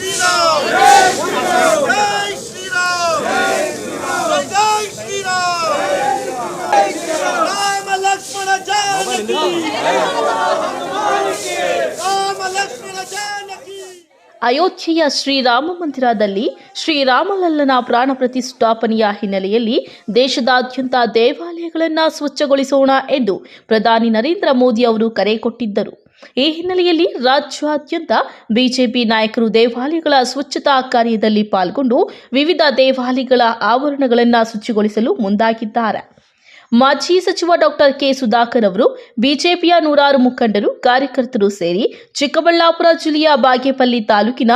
ಶ್ರೀರಾಮ್ ಜೈ ಶ್ರೀರಾಮ್ ಜೈ ಶ್ರೀರಾಮ್ ಜೈ ಶ್ರೀರಾಮ್ ರಾಮ ಲಕ್ಷ್ಮಣ ಜಾನಕಿ ರಾಮ ಲಕ್ಷ್ಮಣ ಜಾನಕಿ. ಅಯೋಧ್ಯೆಯ ಶ್ರೀರಾಮ ಮಂದಿರದಲ್ಲಿ ಶ್ರೀರಾಮಲಲ್ಲನ ಪ್ರಾಣ ಪ್ರತಿಷ್ಠಾಪನೆಯ ಹಿನ್ನೆಲೆಯಲ್ಲಿ ದೇಶದಾದ್ಯಂತ ದೇವಾಲಯಗಳನ್ನು ಸ್ವಚ್ಛಗೊಳಿಸೋಣ ಎಂದು ಪ್ರಧಾನಿ ನರೇಂದ್ರ ಮೋದಿ ಅವರು ಕರೆ ಕೊಟ್ಟಿದ್ದರು. ಈ ಹಿನ್ನೆಲೆಯಲ್ಲಿ ರಾಜ್ಯಾದ್ಯಂತ ಬಿಜೆಪಿ ನಾಯಕರು ದೇವಾಲಯಗಳ ಸ್ವಚ್ಛತಾ ಕಾರ್ಯದಲ್ಲಿ ಪಾಲ್ಗೊಂಡು ವಿವಿಧ ದೇವಾಲಯಗಳ ಆವರಣಗಳನ್ನು ಶುಚಿಗೊಳಿಸಲು ಮುಂದಾಗಿದ್ದಾರೆ. ಮಾಜಿ ಸಚಿವ ಡಾಕ್ಟರ್ ಕೆ ಸುಧಾಕರ್ ಅವರು ಬಿಜೆಪಿಯ ನೂರಾರು ಮುಖಂಡರು ಕಾರ್ಯಕರ್ತರು ಸೇರಿ ಚಿಕ್ಕಬಳ್ಳಾಪುರ ಜಿಲ್ಲೆಯ ಬಾಗೇಪಲ್ಲಿ ತಾಲೂಕಿನ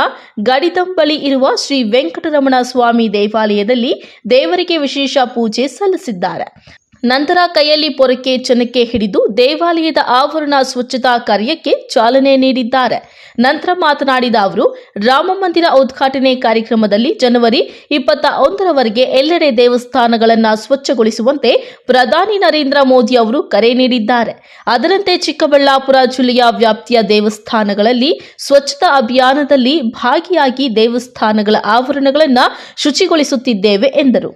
ಗಡಿದಂ ಬಳಿ ಇರುವ ಶ್ರೀ ವೆಂಕಟರಮಣ ಸ್ವಾಮಿ ದೇವಾಲಯದಲ್ಲಿ ದೇವರಿಗೆ ವಿಶೇಷ ಪೂಜೆ ಸಲ್ಲಿಸಿದ್ದಾರೆ. ನಂತರ ಕೈಯಲ್ಲಿ ಪೊರಕೆ ಚನ್ನಕ್ಕೆ ಹಿಡಿದು ದೇವಾಲಯದ ಆವರಣ ಸ್ವಚ್ಛತಾ ಕಾರ್ಯಕ್ಕೆ ಚಾಲನೆ ನೀಡಿದ್ದಾರೆ. ನಂತರ ಮಾತನಾಡಿದ ಅವರು ರಾಮ ಮಂದಿರ ಉದ್ಘಾಟನೆ ಕಾರ್ಯಕ್ರಮದಲ್ಲಿ ಜನವರಿ 21ರವರೆಗೆ ಎಲ್ಲೆಡೆ ದೇವಸ್ಥಾನಗಳನ್ನು ಸ್ವಚ್ಛಗೊಳಿಸುವಂತೆ ಪ್ರಧಾನಿ ನರೇಂದ್ರ ಮೋದಿ ಅವರು ಕರೆ ನೀಡಿದ್ದಾರೆ. ಅದರಂತೆ ಚಿಕ್ಕಬಳ್ಳಾಪುರ ಜಿಲ್ಲೆಯ ವ್ಯಾಪ್ತಿಯ ದೇವಸ್ಥಾನಗಳಲ್ಲಿ ಸ್ವಚ್ಛತಾ ಅಭಿಯಾನದಲ್ಲಿ ಭಾಗಿಯಾಗಿ ದೇವಸ್ಥಾನಗಳ ಆವರಣಗಳನ್ನು ಶುಚಿಗೊಳಿಸುತ್ತಿದ್ದೇವೆ ಎಂದರು.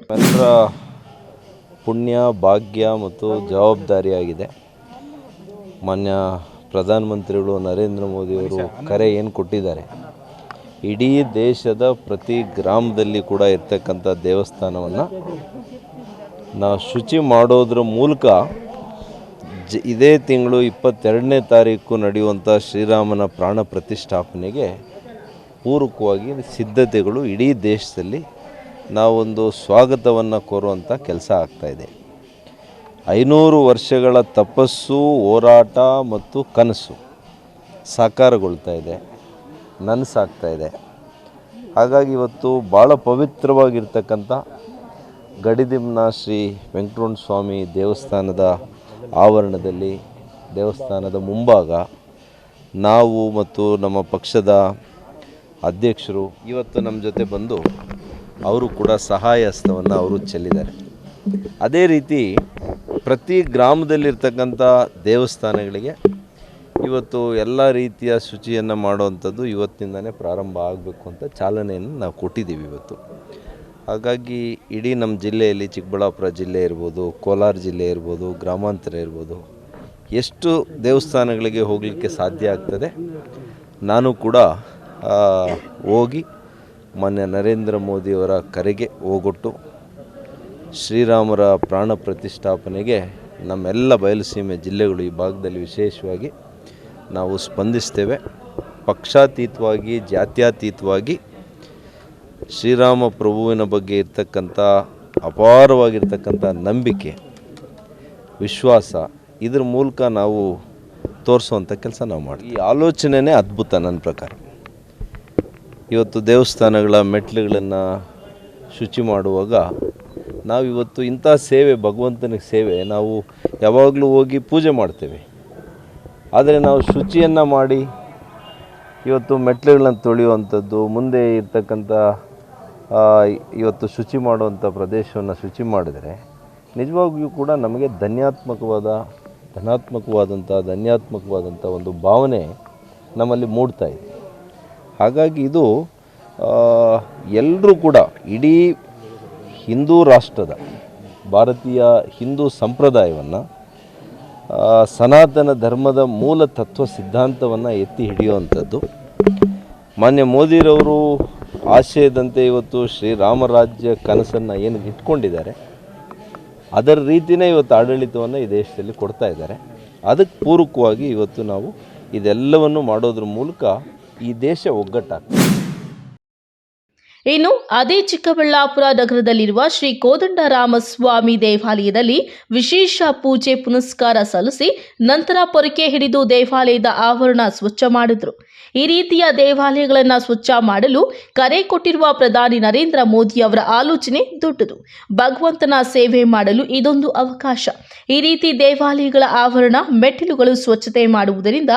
ಪುಣ್ಯ, ಭಾಗ್ಯ ಮತ್ತು ಜವಾಬ್ದಾರಿಯಾಗಿದೆ. ಮಾನ್ಯ ಪ್ರಧಾನಮಂತ್ರಿಗಳು ನರೇಂದ್ರ ಮೋದಿಯವರು ಕರೆ ಏನು ಕೊಟ್ಟಿದ್ದಾರೆ, ಇಡೀ ದೇಶದ ಪ್ರತಿ ಗ್ರಾಮದಲ್ಲಿ ಕೂಡ ಇರ್ತಕ್ಕಂಥ ದೇವಸ್ಥಾನವನ್ನು ನಾವು ಶುಚಿ ಮಾಡೋದ್ರ ಮೂಲಕ ಇದೇ ತಿಂಗಳು 22ನೇ ತಾರೀಕು ನಡೆಯುವಂಥ ಶ್ರೀರಾಮನ ಪ್ರಾಣ ಪ್ರತಿಷ್ಠಾಪನೆಗೆ ಪೂರಕವಾಗಿ ಸಿದ್ಧತೆಗಳು ಇಡೀ ದೇಶದಲ್ಲಿ ನಾವೊಂದು ಸ್ವಾಗತವನ್ನು ಕೋರುವಂಥ ಕೆಲಸ ಆಗ್ತಾಯಿದೆ. 500 ವರ್ಷಗಳ ತಪಸ್ಸು, ಹೋರಾಟ ಮತ್ತು ಕನಸು ಸಾಕಾರಗೊಳ್ತಾ ಇದೆ, ನನಸಾಗ್ತಾ ಇದೆ. ಹಾಗಾಗಿ ಇವತ್ತು ಭಾಳ ಪವಿತ್ರವಾಗಿರ್ತಕ್ಕಂಥ ಗಡಿದಿಮ್ನ ಶ್ರೀ ವೆಂಕಟರಮಣ ಸ್ವಾಮಿ ದೇವಸ್ಥಾನದ ಆವರಣದಲ್ಲಿ, ದೇವಸ್ಥಾನದ ಮುಂಭಾಗ ನಾವು ಮತ್ತು ನಮ್ಮ ಪಕ್ಷದ ಅಧ್ಯಕ್ಷರು ಇವತ್ತು ನಮ್ಮ ಜೊತೆ ಬಂದು ಅವರು ಕೂಡ ಸಹಾಯ ಹಸ್ತವನ್ನು ಅವರು ಚೆಲ್ಲಿದ್ದಾರೆ. ಅದೇ ರೀತಿ ಪ್ರತಿ ಗ್ರಾಮದಲ್ಲಿರ್ತಕ್ಕಂಥ ದೇವಸ್ಥಾನಗಳಿಗೆ ಇವತ್ತು ಎಲ್ಲ ರೀತಿಯ ಶುಚಿಯನ್ನು ಮಾಡುವಂಥದ್ದು ಇವತ್ತಿಂದನೇ ಪ್ರಾರಂಭ ಆಗಬೇಕು ಅಂತ ಚಾಲನೆಯನ್ನು ನಾವು ಕೊಟ್ಟಿದ್ದೀವಿ ಇವತ್ತು. ಹಾಗಾಗಿ ಇಡೀ ನಮ್ಮ ಜಿಲ್ಲೆಯಲ್ಲಿ ಚಿಕ್ಕಬಳ್ಳಾಪುರ ಜಿಲ್ಲೆ ಇರ್ಬೋದು, ಕೋಲಾರ ಜಿಲ್ಲೆ ಇರ್ಬೋದು, ಗ್ರಾಮಾಂತರ ಇರ್ಬೋದು, ಎಷ್ಟು ದೇವಸ್ಥಾನಗಳಿಗೆ ಹೋಗಲಿಕ್ಕೆ ಸಾಧ್ಯ ಆಗ್ತದೆ ನಾನು ಕೂಡ ಹೋಗಿ ಮಾನ್ಯ ನರೇಂದ್ರ ಮೋದಿಯವರ ಕರೆಗೆ ಹೋಗೊಟ್ಟು ಶ್ರೀರಾಮರ ಪ್ರಾಣ ಪ್ರತಿಷ್ಠಾಪನೆಗೆ ನಮ್ಮೆಲ್ಲ ಬಯಲುಸೀಮೆ ಜಿಲ್ಲೆಗಳು ಈ ಭಾಗದಲ್ಲಿ ವಿಶೇಷವಾಗಿ ನಾವು ಸ್ಪಂದಿಸ್ತೇವೆ. ಪಕ್ಷಾತೀತವಾಗಿ, ಜಾತ್ಯತೀತವಾಗಿ ಶ್ರೀರಾಮ ಪ್ರಭುವಿನ ಬಗ್ಗೆ ಇರ್ತಕ್ಕಂಥ ಅಪಾರವಾಗಿರ್ತಕ್ಕಂಥ ನಂಬಿಕೆ, ವಿಶ್ವಾಸ, ಇದ್ರ ಮೂಲಕ ನಾವು ತೋರಿಸುವಂಥ ಕೆಲಸ ನಾವು ಮಾಡ್ತೀವಿ. ಈ ಆಲೋಚನೆಯೇ ಅದ್ಭುತ ನನ್ನ ಪ್ರಕಾರ. ಇವತ್ತು ದೇವಸ್ಥಾನಗಳ ಮೆಟ್ಲುಗಳನ್ನು ಶುಚಿ ಮಾಡುವಾಗ ನಾವಿವತ್ತು ಇಂಥ ಸೇವೆ, ಭಗವಂತನಿಗೆ ಸೇವೆ ನಾವು ಯಾವಾಗಲೂ ಹೋಗಿ ಪೂಜೆ ಮಾಡ್ತೇವೆ. ಆದರೆ ನಾವು ಶುಚಿಯನ್ನು ಮಾಡಿ ಇವತ್ತು ಮೆಟ್ಲುಗಳನ್ನು ತೊಳೆಯುವಂಥದ್ದು, ಮುಂದೆ ಇರ್ತಕ್ಕಂಥ ಇವತ್ತು ಶುಚಿ ಮಾಡುವಂಥ ಪ್ರದೇಶವನ್ನು ಶುಚಿ ಮಾಡಿದರೆ ನಿಜವಾಗಿಯೂ ಕೂಡ ನಮಗೆ ಧನ್ಯಾತ್ಮಕವಾದಂಥ ಒಂದು ಭಾವನೆ ನಮ್ಮಲ್ಲಿ ಮೂಡ್ತಾ ಇದೆ. ಹಾಗಾಗಿ ಇದು ಎಲ್ಲರೂ ಕೂಡ ಇಡೀ ಹಿಂದೂ ರಾಷ್ಟ್ರದ ಭಾರತೀಯ ಹಿಂದೂ ಸಂಪ್ರದಾಯವನ್ನು, ಸನಾತನ ಧರ್ಮದ ಮೂಲ ತತ್ವ ಸಿದ್ಧಾಂತವನ್ನು ಎತ್ತಿ ಹಿಡಿಯುವಂಥದ್ದು. ಮಾನ್ಯ ಮೋದಿರವರು ಆಶಯದಂತೆ ಇವತ್ತು ಶ್ರೀರಾಮರಾಜ್ಯ ಕನಸನ್ನು ಏನು ಇಟ್ಕೊಂಡಿದ್ದಾರೆ ಅದರ ರೀತಿಯೇ ಇವತ್ತು ಆಡಳಿತವನ್ನು ಈ ದೇಶದಲ್ಲಿ ಕೊಡ್ತಾ ಇದ್ದಾರೆ. ಅದಕ್ಕೆ ಪೂರಕವಾಗಿ ಇವತ್ತು ನಾವು ಇದೆಲ್ಲವನ್ನು ಮಾಡೋದ್ರ ಮೂಲಕ ಈ ದೇಶ ಒಗ್ಗಟ್ಟಾಗ್ತದೆ. ಇನ್ನು ಅದೇ ಚಿಕ್ಕಬಳ್ಳಾಪುರ ನಗರದಲ್ಲಿರುವ ಶ್ರೀ ಕೋದಂಡರಾಮಸ್ವಾಮಿ ದೇವಾಲಯದಲ್ಲಿ ವಿಶೇಷ ಪೂಜೆ ಪುನಸ್ಕಾರ ಸಲ್ಲಿಸಿ ನಂತರ ಪೊರಕೆ ಹಿಡಿದು ದೇವಾಲಯದ ಆವರಣ ಸ್ವಚ್ಛ ಮಾಡಿದರು. ಈ ರೀತಿಯ ದೇವಾಲಯಗಳನ್ನು ಸ್ವಚ್ಛ ಮಾಡಲು ಕರೆ ಕೊಟ್ಟಿರುವ ಪ್ರಧಾನಿ ನರೇಂದ್ರ ಮೋದಿ ಅವರ ಆಲೋಚನೆ ದೊಡ್ಡದು. ಭಗವಂತನ ಸೇವೆ ಮಾಡಲು ಇದೊಂದು ಅವಕಾಶ. ಈ ರೀತಿ ದೇವಾಲಯಗಳ ಆವರಣ, ಮೆಟ್ಟಿಲುಗಳು ಸ್ವಚ್ಛತೆ ಮಾಡುವುದರಿಂದ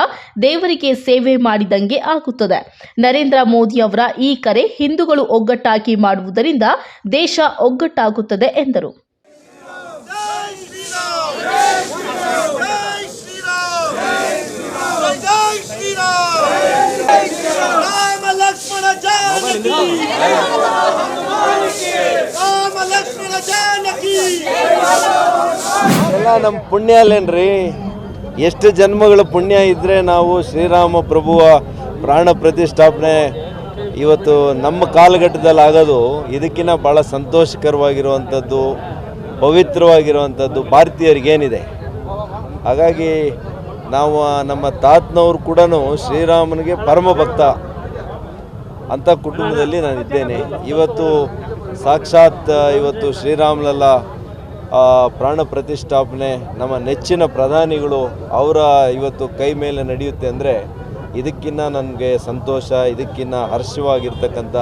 ದೇವರಿಗೆ ಸೇವೆ ಮಾಡಿದಂಗೆ ಆಗುತ್ತದೆ. ನರೇಂದ್ರ ಮೋದಿ ಅವರ ಈ ಕರೆ ಹಿಂದೂಗಳು ಒಗ್ಗಟ್ಟಾಗಿ ಮಾಡುವುದರಿಂದ ದೇಶ ಒಗ್ಗಟ್ಟಾಗುತ್ತದೆ ಎಂದರು. ರಾಮ ಲಕ್ಷ್ಮಣ ರಾಮ ಲಕ್ಷ್ಮಣ ಜಾನಕಿ ಎಲ್ಲ ನಮ್ಮ ಪುಣ್ಯ ಅಲ್ಲೇನ್ರಿ. ಎಷ್ಟು ಜನ್ಮಗಳ ಪುಣ್ಯ ಇದ್ದರೆ ನಾವು ಶ್ರೀರಾಮ ಪ್ರಭುವ ಪ್ರಾಣ ಪ್ರತಿಷ್ಠಾಪನೆ ಇವತ್ತು ನಮ್ಮ ಕಾಲಘಟ್ಟದಲ್ಲಿ ಆಗೋದು ಇದಕ್ಕಿಂತ ಭಾಳ ಸಂತೋಷಕರವಾಗಿರುವಂಥದ್ದು, ಪವಿತ್ರವಾಗಿರುವಂಥದ್ದು ಭಾರತೀಯರಿಗೇನಿದೆ. ಹಾಗಾಗಿ ನಾವು ನಮ್ಮ ತಾತನವ್ರು ಕೂಡ ಶ್ರೀರಾಮನಿಗೆ ಪರಮ ಭಕ್ತ ಅಂಥ ಕುಟುಂಬದಲ್ಲಿ ನಾನಿದ್ದೇನೆ. ಇವತ್ತು ಸಾಕ್ಷಾತ್ ಇವತ್ತು ಶ್ರೀರಾಮಲಲ್ಲ ಪ್ರಾಣ ಪ್ರತಿಷ್ಠಾಪನೆ ನಮ್ಮ ನೆಚ್ಚಿನ ಪ್ರಧಾನಿಗಳು ಅವರ ಇವತ್ತು ಕೈ ಮೇಲೆ ನಡೆಯುತ್ತೆ ಅಂದರೆ ಇದಕ್ಕಿಂತ ನನಗೆ ಸಂತೋಷ, ಇದಕ್ಕಿಂತ ಹರ್ಷವಾಗಿರ್ತಕ್ಕಂಥ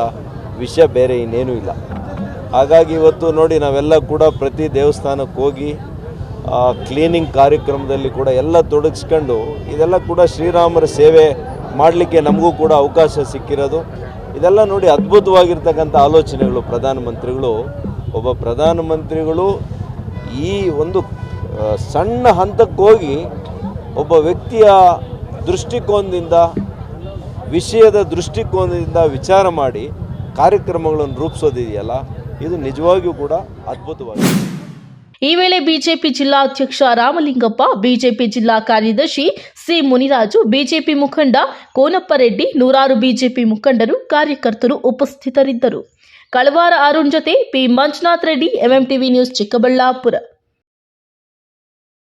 ವಿಷಯ ಬೇರೆ ಇನ್ನೇನೂ ಇಲ್ಲ. ಹಾಗಾಗಿ ಇವತ್ತು ನೋಡಿ ನಾವೆಲ್ಲ ಕೂಡ ಪ್ರತಿ ದೇವಸ್ಥಾನಕ್ಕೆ ಹೋಗಿ ಕ್ಲೀನಿಂಗ್ ಕಾರ್ಯಕ್ರಮದಲ್ಲಿ ಕೂಡ ಎಲ್ಲ ತೊಡಗಿಸ್ಕೊಂಡು ಇದೆಲ್ಲ ಕೂಡ ಶ್ರೀರಾಮರ ಸೇವೆ ಮಾಡಲಿಕ್ಕೆ ನಮಗೂ ಕೂಡ ಅವಕಾಶ ಸಿಕ್ಕಿರೋದು. ಇದೆಲ್ಲ ನೋಡಿ ಅದ್ಭುತವಾಗಿರ್ತಕ್ಕಂಥ ಆಲೋಚನೆಗಳು ಪ್ರಧಾನಮಂತ್ರಿಗಳು. ಒಬ್ಬ ಪ್ರಧಾನಮಂತ್ರಿಗಳು ಈ ಒಂದು ಸಣ್ಣ ಹಂತಕ್ಕೆ ಹೋಗಿ ಒಬ್ಬ ವ್ಯಕ್ತಿಯ ದೃಷ್ಟಿಕೋನದಿಂದ, ವಿಷಯದ ದೃಷ್ಟಿಕೋನದಿಂದ ವಿಚಾರ ಮಾಡಿ ಕಾರ್ಯಕ್ರಮಗಳನ್ನು ರೂಪಿಸೋದಿದೆಯಲ್ಲ, ಇದು ನಿಜವಾಗಿಯೂ ಕೂಡ ಅದ್ಭುತವಾಗಿದೆ. ಈ ವೇಳೆ ಬಿಜೆಪಿ ಜಿಲ್ಲಾಧ್ಯಕ್ಷ ರಾಮಲಿಂಗಪ್ಪ, ಬಿಜೆಪಿ ಜಿಲ್ಲಾ ಕಾರ್ಯದರ್ಶಿ ಸಿ ಮುನಿರಾಜು, ಬಿಜೆಪಿ ಮುಖಂಡ ಕೋನಪ್ಪರೆಡ್ಡಿ, ನೂರಾರು ಬಿಜೆಪಿ ಮುಖಂಡರು, ಕಾರ್ಯಕರ್ತರು ಉಪಸ್ಥಿತರಿದ್ದರು. ಕಳವಾರ ಅರುಣ್ ಜೊತೆ P Manjunath Reddy, MMTV news, Chikkaballapur.